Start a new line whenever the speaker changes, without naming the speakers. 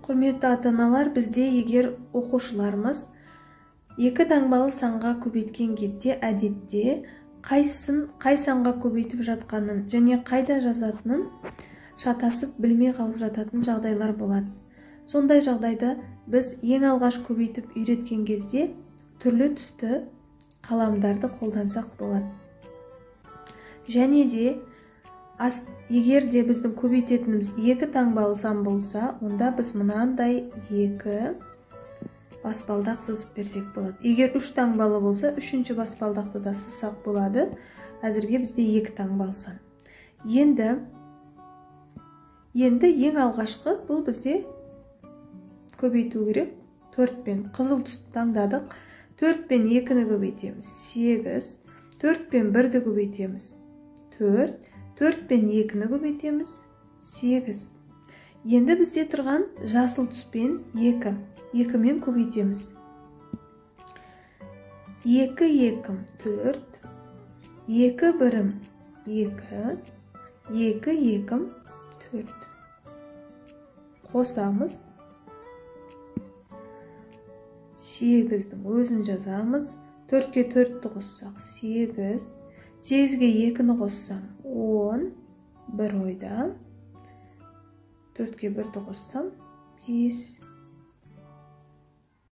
Құрметті ата-аналар, бізде егер оқушыларымыз екі таңбалы санға көбейткен кезде әдетте қай санға көбейтіп жатқанын және қайда жазатынын шатасып білмей қалып жататын жағдайлар болады. Сондай жағдайда біз ең алғаш көбейтіп үйреткен кезде түрлі түсті қаламдарды қолдансақ болады. Және де егер де біздің көбейтетініміз екі таңбалы сан болса, онда біз мынандай екі баспалдақ сызып берсек болады. Егер үш таңбалы болса, үшінші баспалдақты да сызсақ болады. Әзірге бізде екі таңбалы сан. Енді ең алғашқы бұл бізде көбейту керек. 4 пен қызыл түсті таңдадық. 4 пен 2-ні көбейтеміз. 8. 4 пен 1-ді көбейтеміз. 4. 4 пен 2-ні көбейтеміз. 8. Енді бізде тұрған жасыл түспен 2. 2-мен көбейтеміз. 2 2-м 4. 2 1-м 2. 2 2-м 4. Қосамыз. 8-дің өзін жазамыз. 4-ке 4-ті қоссақ 8. 8-ге 2-ні қоссам 10. 1 ойда. 4-ке 1-ді қоссам 5.